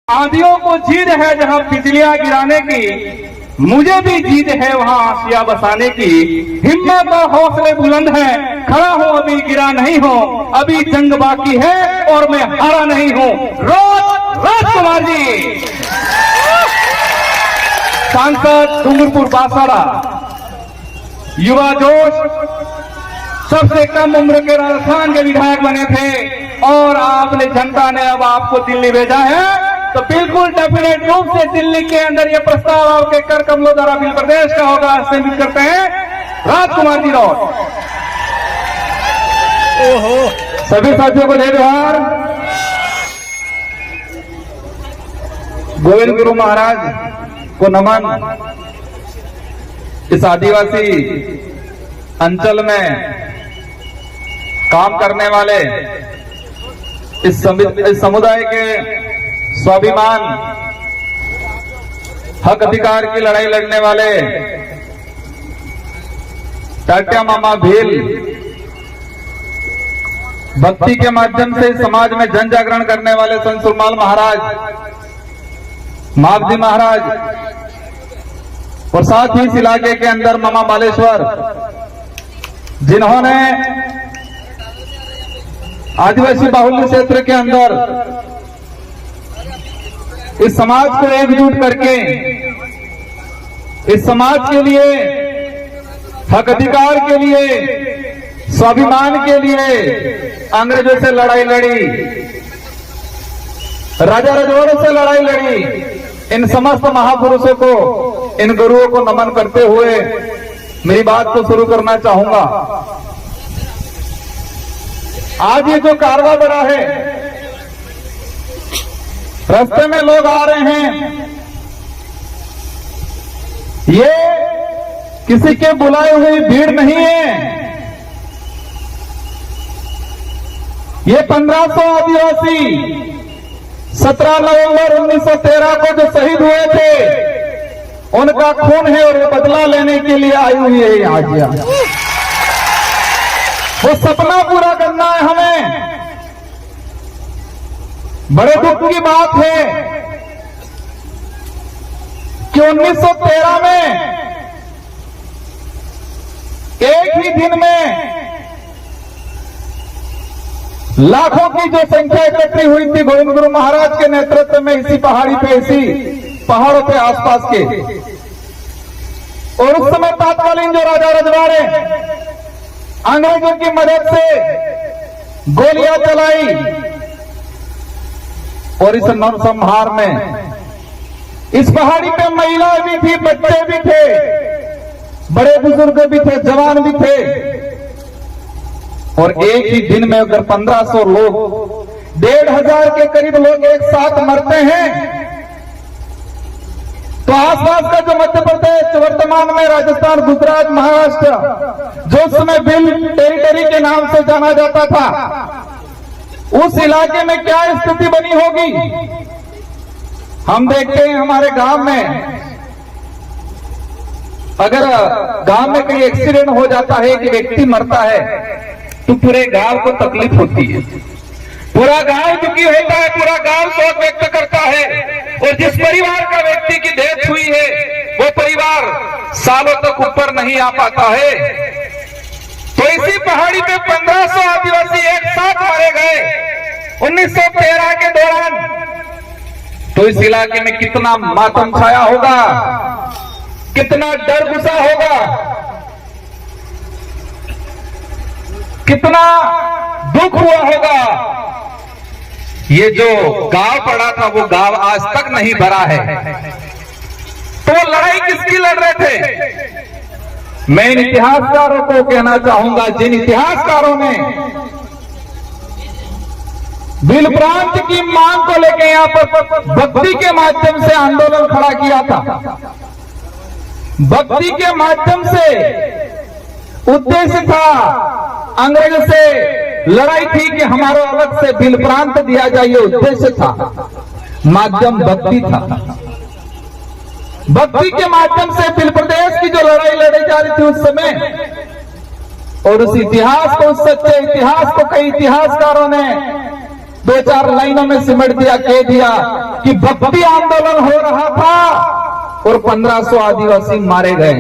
आंधियों को जीत है जहां बिजलियां गिराने की, मुझे भी जीत है वहां आसिया बसाने की। हिम्मत और हौसले बुलंद है, खड़ा हूं अभी गिरा नहीं हूं, अभी जंग बाकी है और मैं हारा नहीं हूं। राजकुमार जी, सांसद डूंगरपुर बासाड़ा, युवा जोश, सबसे कम उम्र के राजस्थान के विधायक बने थे और आपने जनता ने अब आपको दिल्ली भेजा है, तो बिल्कुल डेफिनेट रूप से दिल्ली के अंदर ये प्रस्ताव आपके कर कमलों द्वारा बिल प्रदेश का होगा। सम्मिलित करते हैं राजकुमार जी राउत। सभी साथियों को जय जोहार। गोविंद गुरु महाराज को नमन। इस आदिवासी अंचल में काम करने वाले इस समुदाय के स्वाभिमान हक अधिकार की लड़ाई लड़ने वाले टाटिया मामा भील, भक्ति के माध्यम से समाज में जन जागरण करने वाले संत सुरमाल महाराज, मावजी महाराज और साथ ही इस इलाके के अंदर मामा बालेश्वर, जिन्होंने आदिवासी बाहुल्य क्षेत्र के अंदर इस समाज को एकजुट करके इस समाज के लिए, हक अधिकार के लिए, स्वाभिमान के लिए अंग्रेजों से लड़ाई लड़ी, राजा रजवाड़ों से लड़ाई लड़ी। इन समस्त महापुरुषों को, इन गुरुओं को नमन करते हुए मेरी बात को शुरू करना चाहूंगा। आज ये जो कारवां बढ़ा है, रास्ते में लोग आ रहे हैं, ये किसी के बुलाए हुई भीड़ नहीं है। ये 1500 आदिवासी 17 नवंबर 1913 को जो शहीद हुए थे, उनका खून है और वो बदला लेने के लिए आई हुई है आज। वो सपना पूरा करना है हमें। बड़े दुख की बात है कि 1913 में एक ही दिन में लाखों की जो संख्या इकट्ठी हुई थी गोविंद गुरु महाराज के नेतृत्व में, इसी पहाड़ी पे, इसी पहाड़ों पे आसपास के। और उस समय तत्कालीन जो राजा रजवाड़े अंग्रेजों की मदद से गोलियां चलाई और इस नरसंहार में इस पहाड़ी पे महिलाएं भी थी, बच्चे भी थे, बड़े बुजुर्ग भी थे, जवान भी थे। और एक ही दिन में अगर 1500 लोग, 1500 के करीब लोग एक साथ मरते हैं, तो आसपास का जो मध्य प्रदेश, वर्तमान में राजस्थान, गुजरात, महाराष्ट्र, जो उस समय भिल टेरिटरी के नाम से जाना जाता था, उस इलाके में क्या स्थिति बनी होगी। हम देखते हैं हमारे गांव में, अगर गांव में कहीं एक्सीडेंट हो जाता है, कि व्यक्ति मरता है, तो पूरे गांव को तकलीफ होती है, पूरा गांव दुखी होता है, पूरा गांव शोक व्यक्त करता है। और जिस परिवार का व्यक्ति की डेथ हुई है, वो परिवार सालों तक ऊपर नहीं आ पाता है। तो इसी पहाड़ी पे 1500 आदिवासी एक साथ मारे गए 1913 के दौरान। तो इस इलाके में कितना मातम छाया होगा, कितना डर घुसा होगा, कितना दुख हुआ होगा। ये जो गांव पड़ा था, वो गांव आज तक नहीं भरा है। तो लड़ाई किसकी लड़ रहे थे? मैं इन इतिहासकारों को कहना चाहूंगा, जिन इतिहासकारों ने भील प्रांत की मांग को लेकर यहां पर भक्ति के माध्यम से आंदोलन खड़ा किया था। भक्ति के माध्यम से उद्देश्य था, अंग्रेज से लड़ाई थी कि हमारा अलग से भील प्रांत दिया जाए, ये उद्देश्य था, माध्यम भक्ति था। भक्ति के माध्यम से भील प्रदेश की जो लड़ाई लड़ी जा रही थी उस समय, और उस इतिहास को, उस सच्चे इतिहास को कई इतिहासकारों ने 2-4 लाइनों में सिमट दिया, कह दिया कि भक्ति आंदोलन हो रहा था और 1500 आदिवासी मारे गए।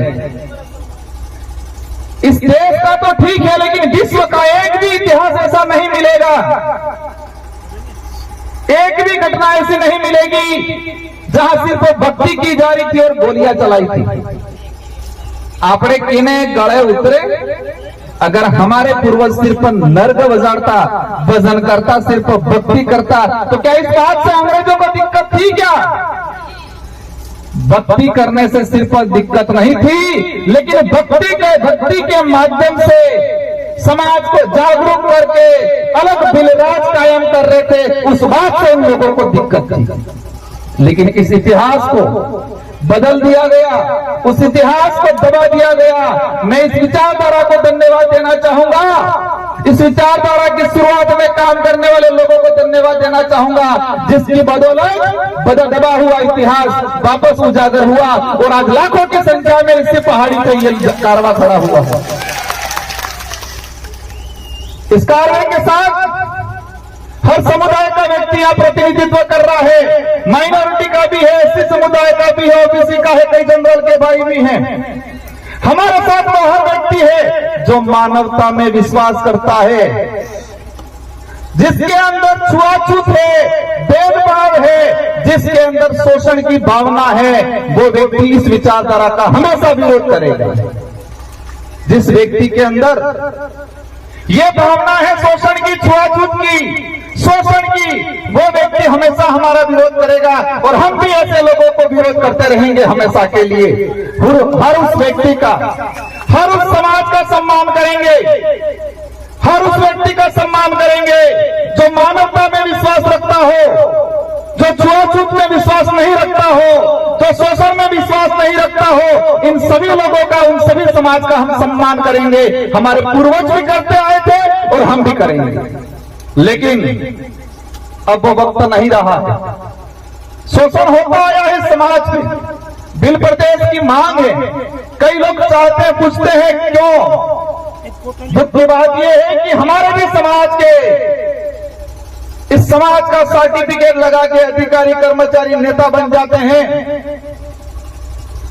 इस देश का तो ठीक है, लेकिन विश्व का एक भी इतिहास ऐसा नहीं मिलेगा, एक भी घटना ऐसी नहीं मिलेगी जहां सिर्फ भक्ति की जा रही थी और गोलियां चलाई थी। आपने किने गड़े उतरे। अगर हमारे पूर्वज सिर्फ नर्ग बजाता, भजन करता, सिर्फ भक्ति करता, तो क्या इस बात से अंग्रेजों को दिक्कत थी क्या? भक्ति करने से सिर्फ दिक्कत नहीं थी, लेकिन भक्ति के माध्यम से समाज को जागरूक करके अलग बिलराज कायम कर रहे थे, उस बात से उन लोगों को दिक्कत थी। लेकिन इस इतिहास को बदल दिया गया, उस इतिहास को दबा दिया गया। मैं इस विचारधारा को धन्यवाद देना चाहूंगा, इस विचारधारा की शुरुआत में काम करने वाले लोगों को धन्यवाद देना चाहूंगा, जिसकी बदौलत दबा हुआ इतिहास वापस उजागर हुआ और आज लाखों की संख्या में इससे पहाड़ी पे ये कारवां खड़ा हुआ है। इस कार्रवाई के साथ हर समुदाय का व्यक्ति यहाँ प्रतिनिधित्व कर रहा है, माइनॉरिटी का भी है, एससी समुदाय का भी है, ओबीसी का है, कई जनरल के भाई भी हैं। हमारे साथ वो हर व्यक्ति है जो मानवता में विश्वास करता है, जिसके अंदर छुआछूत है, भेदभाव है, जिसके अंदर शोषण की भावना है, वो व्यक्ति इस विचारधारा का हमेशा विरोध करेगा। जिस व्यक्ति के अंदर ये भावना है शोषण की, छुआछूत की, शोषण की, वो व्यक्ति हमेशा हमारा विरोध करेगा और हम भी ऐसे लोगों को विरोध करते रहेंगे हमेशा के लिए। हर उस व्यक्ति का, हर उस समाज का सम्मान करेंगे, हर उस व्यक्ति का सम्मान करेंगे जो मानवता में विश्वास रखता हो, जो छुआछूत में विश्वास नहीं रखता हो, जो शोषण में विश्वास नहीं रखता हो। इन सभी लोगों का, उन सभी समाज का हम सम्मान करेंगे। हमारे पूर्वज भी करते आए थे और हम भी करेंगे, लेकिन अब वो वक्त नहीं रहा है। शोषण होता आया है समाज में, बिल प्रदेश की मांग है। कई लोग चाहते हैं, पूछते हैं क्यों। दुख की बात यह है कि हमारे भी समाज के, इस समाज का सर्टिफिकेट लगा के अधिकारी, कर्मचारी, नेता बन जाते हैं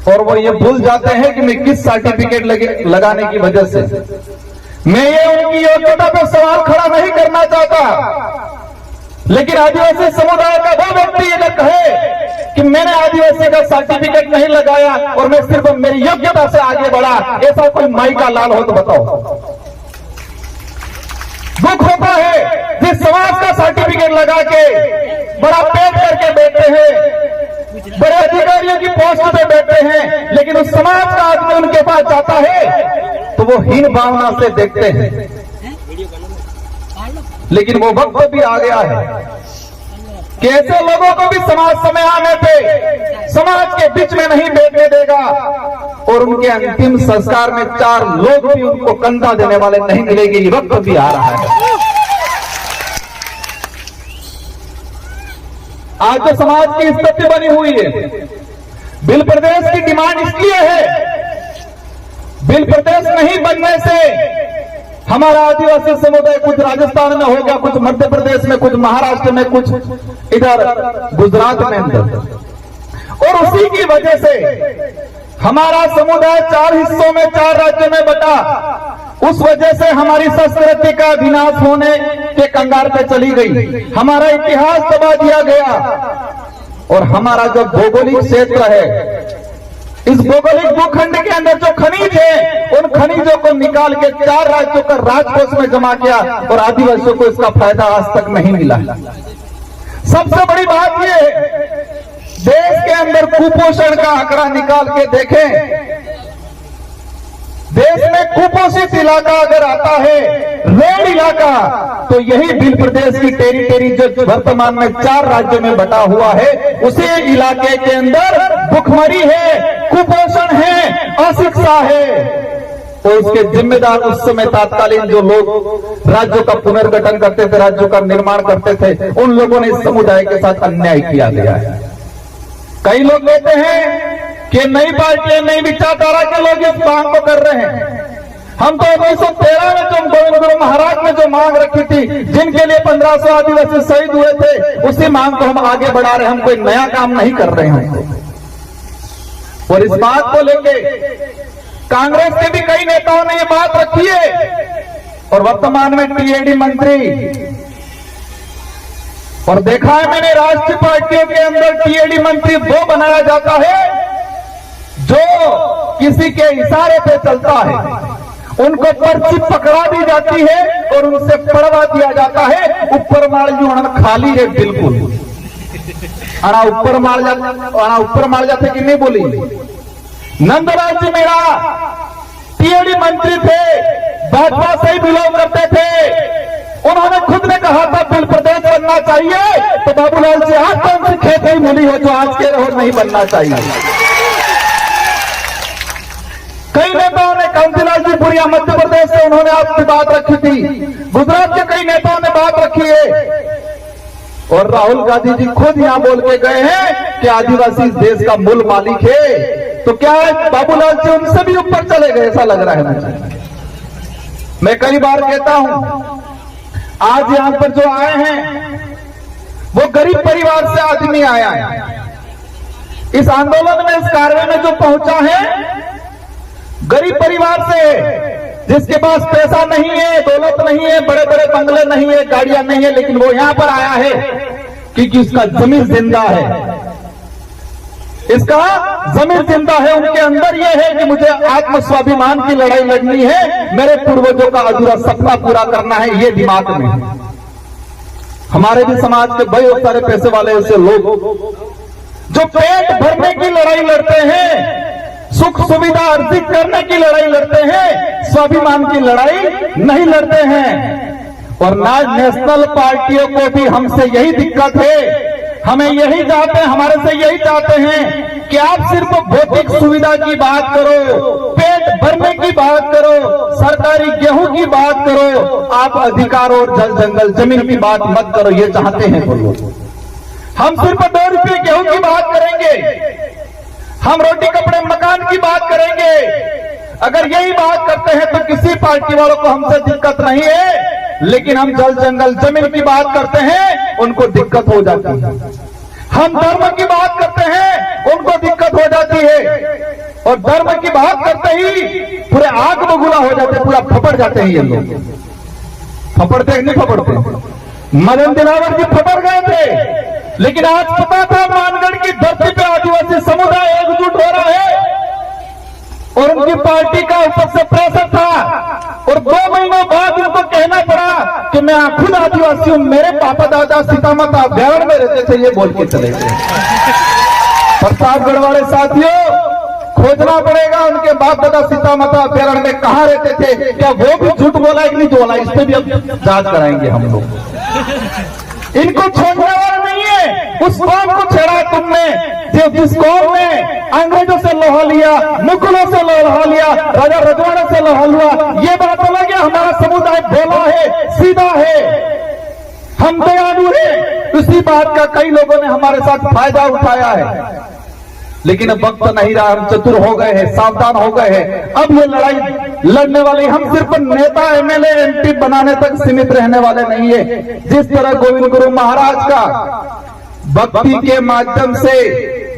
और वो ये भूल जाते हैं कि मैं किस सर्टिफिकेट लगाने की वजह से। मैं ये उनकी योग्यता पर सवाल खड़ा नहीं करना चाहता, लेकिन आदिवासी समुदाय का वो व्यक्ति अगर कहे कि मैंने आदिवासी का सर्टिफिकेट नहीं लगाया और मैं सिर्फ मेरी योग्यता से आगे बढ़ा, ऐसा कोई माई का लाल हो तो बताओ। दुख होता है जिस समाज का सर्टिफिकेट लगा के बड़ा पेट करके बैठे हैं, बड़े अधिकारियों की पोस्ट पे बैठे हैं, लेकिन उस समाज का आदमी उनके पास जाता है तो वो हीन भावना से देखते हैं। लेकिन वो वक्त भी आ गया है कि ऐसे लोगों को भी समाज समय आने पे समाज के बीच में नहीं बैठने देगा और उनके अंतिम संस्कार में 4 लोग भी उनको कंधा देने वाले नहीं मिलेंगे। ये वक्त भी आ रहा है। आज जो समाज की स्थिति बनी हुई है, बिल प्रदेश की डिमांड इसलिए है, बिल प्रदेश नहीं बनने से हमारा आदिवासी समुदाय कुछ राजस्थान में हो गया, कुछ मध्य प्रदेश में, कुछ महाराष्ट्र में, कुछ इधर गुजरात में अंदर, और उसी की वजह से हमारा समुदाय 4 हिस्सों में, 4 राज्यों में बटा। उस वजह से हमारी संस्कृति का विनाश होने के कंगार पे चली गई, हमारा इतिहास दबा दिया गया और हमारा जो भौगोलिक क्षेत्र है, इस भौगोलिक भूखंड के अंदर जो खनिज है, उन खनिजों को निकाल के 4 राज्यों का राजकोष में जमा किया और आदिवासियों को इसका फायदा आज तक नहीं मिला। सबसे बड़ी बात यह है, देश के अंदर कुपोषण का आंकड़ा निकाल के देखें, देश में कुपोषित इलाका अगर आता है, रेड इलाका, तो यही बिल प्रदेश की टेरिटरी जो वर्तमान में 4 राज्यों में बटा हुआ है, उसी इलाके के अंदर भुखमरी है, कुपोषण है, अशिक्षा है। तो उसके जिम्मेदार उस समय तत्कालीन जो लोग राज्यों का पुनर्गठन करते थे, राज्यों का निर्माण करते थे, उन लोगों ने इस समुदाय के साथ अन्याय किया गया है। कई लोग कहते हैं कि नई पार्टियां, नई विचारधारा के लोग इस मांग को कर रहे हैं। हम तो 1913 में जो गोविंद गुरु महाराज ने जो मांग रखी थी, जिनके लिए 1500 आदिवासी शहीद हुए थे, उसी मांग को हम आगे बढ़ा रहे हैं। हम कोई नया काम नहीं कर रहे हैं। और इस बात को लेके कांग्रेस के भी कई नेताओं ने ये बात रखी है और वर्तमान में टीएडी मंत्री, और देखा है मैंने राष्ट्रीय पार्टियों के अंदर टीएडी मंत्री वो बनाया जाता है जो किसी के इशारे पे चलता है, उनको पर्ची पकड़ा दी जाती है और उनसे पढ़वा दिया जाता है। ऊपर माल जो उन्होंने खाली है बिल्कुल ऊपर मार जाते कि नहीं बोली। नंदलाल जी मेरा टीएडी मंत्री थे, भाजपा से ही बिलोंग करते थे। उन्होंने खुद ने कहा था बिल प्रदेश बनना चाहिए, तो बाबूलाल जी आज कौन सी खेत ही मिली हो जो आज के रहो नहीं बनना चाहिए। कई नेताओं ने, कांतिलाल जी पुरिया मध्य प्रदेश से, उन्होंने आपकी बात रखी थी। गुजरात के कई नेताओं ने बात रखी है और राहुल गांधी जी खुद यहां बोल के गए हैं कि आदिवासी देश का मूल मालिक है। तो क्या है बाबूलाल जी उनसे भी ऊपर चले गए, ऐसा लग रहा है मुझे। मैं कई बार कहता हूं, आज यहां पर जो आए हैं वो गरीब परिवार से आदमी आया है। इस आंदोलन में, इस कार्य में जो पहुंचा है गरीब परिवार से, जिसके पास पैसा नहीं है, दौलत नहीं है, बड़े बड़े बंगले नहीं है, गाड़ियां नहीं है, लेकिन वो यहां पर आया है क्योंकि उसका जमीर जिंदा है। इसका जमीर जिंदा है, उनके अंदर यह है कि मुझे आत्म स्वाभिमान की लड़ाई लड़नी है, मेरे पूर्वजों का अधूरा सपना पूरा करना है, ये दिमाग में है। हमारे भी समाज के बहुत सारे पैसे वाले ऐसे लोग जो पेट भरने की लड़ाई लड़ते हैं, सुख सुविधा अर्जित करने की लड़ाई लड़ते हैं, स्वाभिमान की लड़ाई नहीं लड़ते हैं। और ना नेशनल पार्टियों को भी हमसे यही दिक्कत है, हमें यही चाहते हैं, हमारे से यही चाहते हैं कि आप सिर्फ भौतिक सुविधा की बात करो, पेट भरने की बात करो, सरकारी गेहूं की बात करो, आप अधिकार और जल जंगल जमीन की बात मत करो, ये चाहते हैं वो लोग। हम सिर्फ 2 रुपये गेहूं की बात करेंगे, हम रोटी कपड़े मकान की बात करेंगे। अगर यही बात करते हैं तो किसी पार्टी वालों को हमसे दिक्कत नहीं है, लेकिन हम जल जंगल जमीन की बात करते हैं उनको दिक्कत हो जाती है। हम धर्म की बात करते हैं उनको दिक्कत हो जाती है, और धर्म की बात करते ही पूरे आग बगुला हो जाते, पूरा फपड़ जाते हैं ये लोग। फपड़ते हैं नहीं फपड़ते? मदन दिलावर जी फपड़ गए थे, लेकिन आज पता था मानगढ़ की धरती पे आदिवासी समुदाय एकजुट हो रहा है और उनकी पार्टी का ऊपर से प्रेशर था, और 2 महीनों बाद उनको कहना पड़ा कि मैं खुद आदिवासी हूं, मेरे पापा दादा सीतामाता अभ्यारण्य में रहते थे, ये बोल के चले गए। प्रतापगढ़ वाले साथियों, खोजना पड़ेगा उनके बाप दादा सीतामाता अभ्यारण्य में कहां रहते थे, क्या वो भी झूठ बोला है कि नहीं बोला, इस पे भी अब जांच कराएंगे हम लोग। इनको छोड़ने वाला नहीं है। उस कौम को छेड़ा तुमने, जिस कौम ने अंग्रेजों से लोहा लिया, मुगलों से लोहा लिया, राजा रजवाड़ा से लोहा लिया। ये बात अलग है, हमारा समुदाय भोला है, सीधा है, हम दयालु हैं। उसी बात का कई लोगों ने हमारे साथ फायदा उठाया है, लेकिन अब वक्त नहीं रहा, हम चतुर हो गए हैं, सावधान हो गए हैं। अब ये लड़ाई लड़ने वाली हम सिर्फ नेता एमएलए एमपी बनाने तक सीमित रहने वाले नहीं है। जिस तरह गोविंद गुरु महाराज का भक्ति के माध्यम से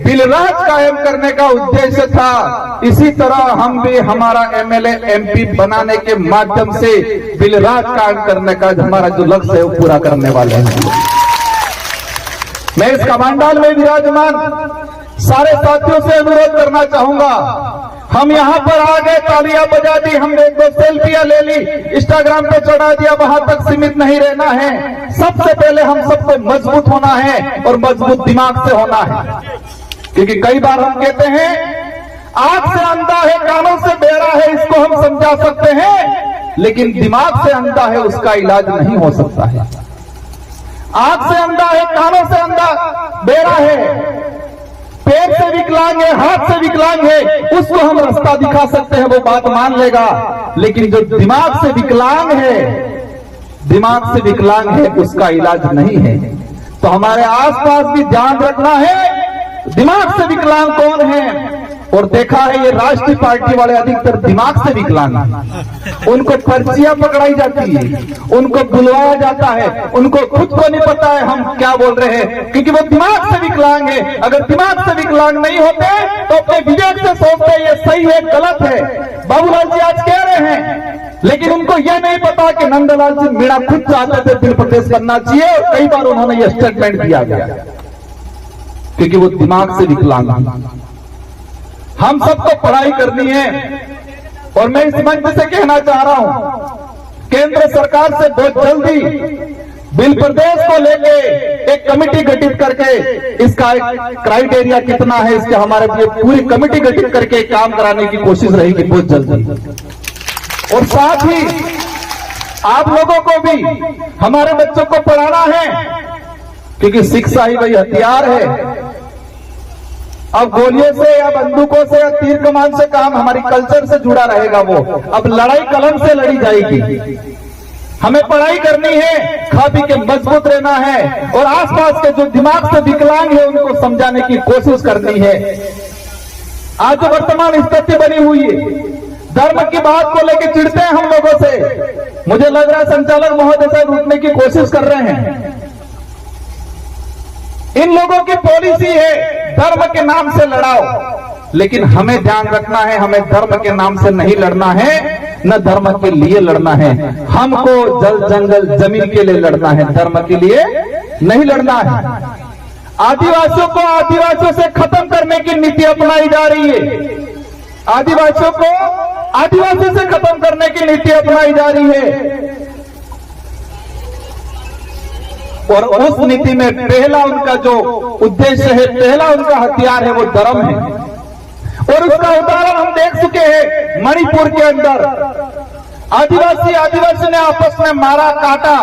बिलराज कायम करने का उद्देश्य था, इसी तरह हम भी हमारा एमएलए एमपी बनाने के माध्यम से बिलराज कायम करने का हमारा जो लक्ष्य है वो पूरा करने वाले हैं। मैं इस कमांडाल में विराजमान सारे साथियों से अनुरोध करना चाहूंगा, हम यहाँ पर आ गए, तालियां बजा दी, हमने 1-2 सेल्फियां ले ली, इंस्टाग्राम पे चढ़ा दिया, वहां तक सीमित नहीं रहना है। सबसे पहले हम सबको मजबूत होना है और मजबूत दिमाग से होना है, क्योंकि कई बार हम कहते हैं आंख से अंधा है, कानों से बहरा है, इसको हम समझा सकते हैं, लेकिन दिमाग से अंधा है, उसका इलाज नहीं हो सकता है। आंख से अंधा है, कानों से अंधा बहरा है, पैर से विकलांग है, हाथ से विकलांग है, उसको हम रास्ता दिखा सकते हैं, वो बात मान लेगा। लेकिन जो दिमाग से विकलांग है, उसका इलाज नहीं है। तो हमारे आसपास भी ध्यान रखना है, दिमाग से विकलांग कौन है, और देखा है ये राष्ट्रीय पार्टी वाले अधिकतर दिमाग से विकलांग हैं। उनको पर्चियां पकड़ाई जाती है, उनको बुलवाया जाता है, उनको खुद को नहीं पता है हम क्या बोल रहे हैं, क्योंकि वो दिमाग से विकलांग है। अगर दिमाग से विकलांग नहीं होते तो अपने विवेक से सोचते ये सही है गलत है। बाबूलाल जी आज कह रहे हैं, लेकिन उनको यह नहीं पता कि नंदलाल जी मीणा खुद चाहते थे दिल प्रदेश बनना चाहिए, और कई बार उन्होंने यह स्टेटमेंट दिया गया, क्योंकि वो दिमाग से विकलांग। हम सबको पढ़ाई करनी है, और मैं इस मंच से कहना चाह रहा हूं, केंद्र सरकार से बहुत जल्दी बिल प्रदेश को लेके एक कमेटी गठित करके इसका क्राइटेरिया कितना है, इसके हमारे लिए पूरी कमेटी गठित करके काम कराने की कोशिश रहेगी बहुत जल्दी। और साथ ही आप लोगों को भी हमारे बच्चों को पढ़ाना है, क्योंकि शिक्षा ही वही हथियार है। अब गोलियों से या बंदूकों से या तीर कमान से काम हमारी कल्चर से जुड़ा रहेगा। वो अब लड़ाई कलम से लड़ी जाएगी। हमें पढ़ाई करनी है, खा पी के मजबूत रहना है, और आसपास के जो दिमाग से विकलांग है उनको समझाने की कोशिश करनी है। आज जो वर्तमान स्थिति बनी हुई है, धर्म की बात को लेकर चिढ़ते हैं हम लोगों से। मुझे लग रहा है संचालक महोदय साहब रुकने की कोशिश कर रहे हैं। इन लोगों की पॉलिसी है धर्म के नाम से लड़ाओ, लेकिन हमें ध्यान रखना है, हमें धर्म के नाम से नहीं लड़ना है, न धर्म के लिए लड़ना है। हमको जल जंगल जमीन के लिए लड़ना है, धर्म के लिए नहीं लड़ना है। आदिवासियों को आदिवासियों से खत्म करने की नीति अपनाई जा रही है। आदिवासियों को आदिवासी से खत्म करने की नीति अपनाई जा रही है, और उस नीति में पहला उनका जो उद्देश्य है, पहला उनका हथियार है, वो धर्म है। और उसका उदाहरण हम देख चुके हैं मणिपुर के अंदर। आदिवासी ने आपस में मारा काटा।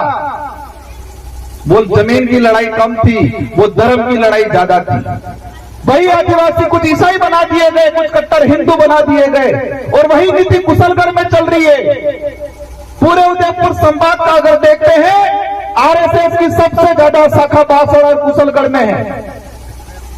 वो जमीन की लड़ाई कम थी, वो धर्म की लड़ाई ज्यादा थी। वही आदिवासी कुछ ईसाई बना दिए गए, कुछ कट्टर हिंदू बना दिए गए, और वही नीति कुशलगढ़ में चल रही है। पूरे उदयपुर संभाग का अगर देखते हैं, आरएसएस की सबसे ज्यादा शाखा बांसवाड़ा और कुशलगढ़ में है।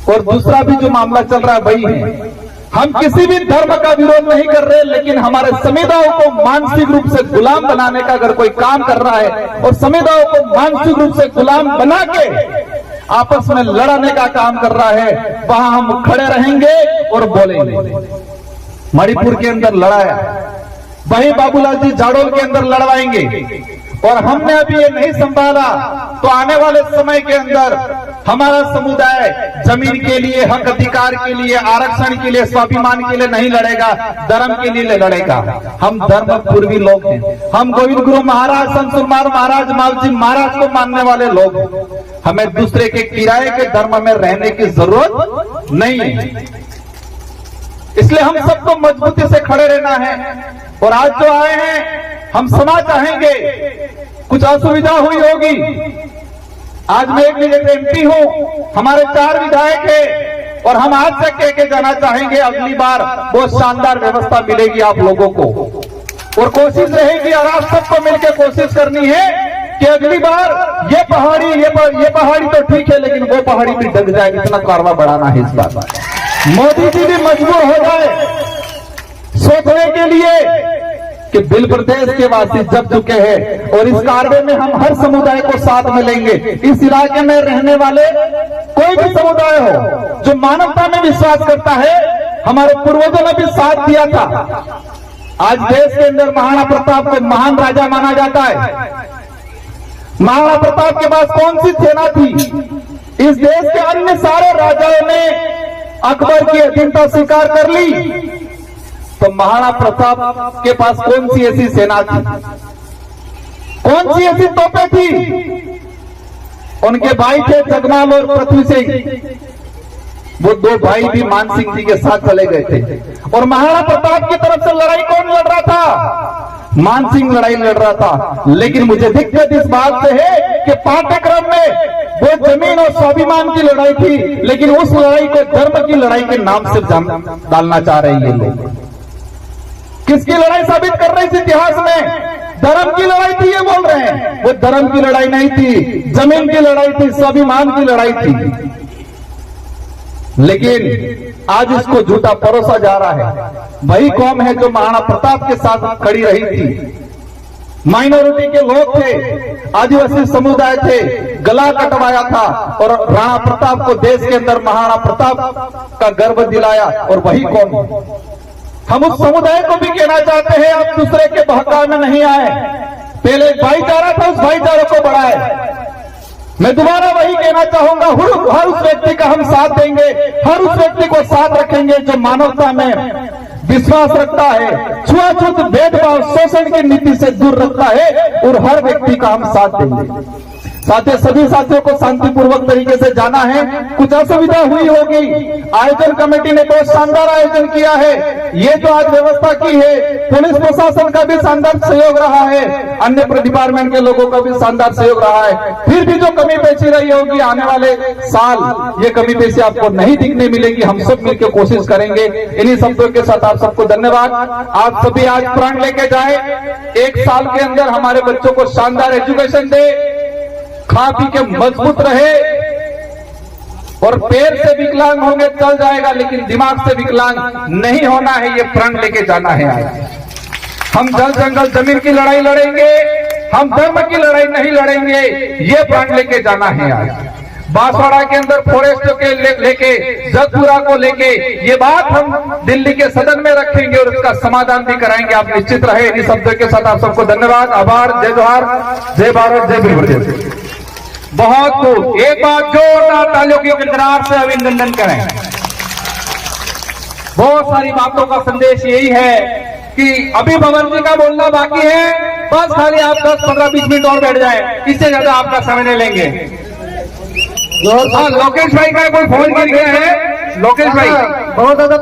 और दूसरा भी जो मामला चल रहा है वही है। हम किसी भी धर्म का विरोध नहीं कर रहे, लेकिन हमारे समुदायों को मानसिक रूप से गुलाम बनाने का अगर कोई काम कर रहा है, और समुदायों को मानसिक रूप से गुलाम बना के आपस में लड़ाने का काम कर रहा है, वहां हम खड़े रहेंगे और बोलेंगे। मणिपुर के अंदर लड़ाया, वहीं बाबूलाल जी जाडोल के अंदर लड़वाएंगे, और हमने अभी ये नहीं संभाला तो आने वाले समय के अंदर हमारा समुदाय जमीन के लिए, हक अधिकार के लिए, आरक्षण के लिए, स्वाभिमान के लिए नहीं लड़ेगा, धर्म के लिए लड़ेगा। हम धर्म पूर्वी लोग हैं, हम गोविंद गुरु महाराज, संत सुरमार महाराज, मालजी महाराज को मानने वाले लोग हैं। हमें दूसरे के किराए के धर्म में रहने की जरूरत नहीं है। इसलिए हम सबको मजबूती से खड़े रहना है। और आज जो आए हैं, हम क्षमा चाहेंगे, कुछ असुविधा हुई होगी। आज मैं एक एमपी हूं, हमारे 4 विधायक हैं, और हम आज से कह के जाना चाहेंगे, अगली बार बहुत शानदार व्यवस्था मिलेगी आप लोगों को। और कोशिश रहेगी, और आप सबको मिलकर कोशिश करनी है कि अगली बार ये पहाड़ी तो ठीक है, लेकिन वो पहाड़ी भी डग जाए, इतना कारवा बढ़ाना है इस बार। मोदी जी भी मजबूर हो जाए सोचने के लिए कि बिल प्रदेश के वासी जब चुके हैं, और इस कार्य में हम हर समुदाय को साथ में लेंगे। इस इलाके में रहने वाले कोई भी समुदाय हो जो मानवता में विश्वास करता है, हमारे पूर्वजों ने भी साथ दिया था। आज देश के अंदर महाराणा प्रताप को महान राजा माना जाता है। महाराणा प्रताप के पास कौन सी सेना थी? इस देश के अन्य सारे राजाओं ने अकबर की अधीनता स्वीकार कर ली, तो महाराणा प्रताप के पास कौन सी ऐसी सेना थी, कौन सी ऐसी तोपें थी? उनके भाई थे जगमाल और पृथ्वी सिंह। वो 2 भाई भी मान सिंह जी के साथ चले गए थे। और महाराणा प्रताप की तरफ से लड़ाई कौन लड़ रहा था? मान सिंह लड़ाई लड़ रहा था। लेकिन मुझे दिक्कत इस बात से है कि पाठ्यक्रम में वो जमीन और स्वाभिमान की लड़ाई थी, लेकिन उस लड़ाई को धर्म की लड़ाई के नाम से डालना चाह रहे हैं ये लोग। किसकी लड़ाई साबित कर रहे इस इतिहास में? धर्म की लड़ाई थी ये बोल रहे हैं। वो धर्म की लड़ाई नहीं थी, जमीन की लड़ाई थी, स्वाभिमान की लड़ाई थी। लेकिन आज इसको झूठा परोसा जा रहा है। वही कौम है जो महाराणा प्रताप के साथ खड़ी रही थी। माइनॉरिटी के लोग थे, आदिवासी समुदाय थे, गला कटवाया था और राणा प्रताप को देश के अंदर महाराणा प्रताप का गर्व दिलाया। और वही कौम हम उस समुदाय को भी कहना चाहते हैं, आप दूसरे के बहकावे में नहीं आए। पहले भाईचारा था, उस भाईचारे को बढ़ाए। मैं दोबारा वही कहना चाहूंगा, हर उस व्यक्ति का हम साथ देंगे, हर उस व्यक्ति को साथ रखेंगे जो मानवता में विश्वास रखता है, छुआछूत भेदभाव शोषण की नीति से दूर रखता है, और हर व्यक्ति का हम साथ देंगे। साथ ही सभी साथियों को शांतिपूर्वक तरीके से जाना है। कुछ असुविधा हुई होगी, आयोजन कमेटी ने बहुत शानदार आयोजन किया है। ये जो आज व्यवस्था की है, पुलिस प्रशासन का भी शानदार सहयोग रहा है, अन्य डिपार्टमेंट के लोगों का भी शानदार सहयोग रहा है। फिर भी जो कमी पेशी रही होगी, आने वाले साल ये कमी पेशी आपको नहीं दिखने मिलेगी। हम सब मिलकर कोशिश करेंगे। इन्हीं शब्दों के साथ आप सबको धन्यवाद। आप सभी आज प्रण लेके जाए, एक साल के अंदर हमारे बच्चों को शानदार एजुकेशन दे, खा पी के मजबूत रहे, और पैर से विकलांग होंगे चल जाएगा, लेकिन दिमाग से विकलांग नहीं होना है। ये प्रण लेके जाना है। आज हम जल जंगल जमीन की लड़ाई लड़ेंगे, हम धर्म की लड़ाई नहीं लड़ेंगे। ये प्रण लेके जाना है। आज बांसवाड़ा के अंदर फॉरेस्ट के लेके, जगपुरा को लेके ये बात हम दिल्ली के सदन में रखेंगे और इसका समाधान भी कराएंगे। आप निश्चित रहे। इन्हीं शब्दों के साथ आप सबको धन्यवाद, आभार, जय जोहार, जय भारत, जय भीम। बहुत खूब, एक बार जोरदार तालियों की गड़गड़ाहट से अभिनंदन करें। बहुत सारी बातों का संदेश यही है कि अभी भवन जी का बोलना बाकी है, बस खाली आप 10-15-20 मिनट और बैठ जाएं, इससे ज्यादा आपका समय नहीं लेंगे। हाँ, लोकेश भाई का कोई फोन गिर गया है। लोकेश भाई बहुत ज्यादा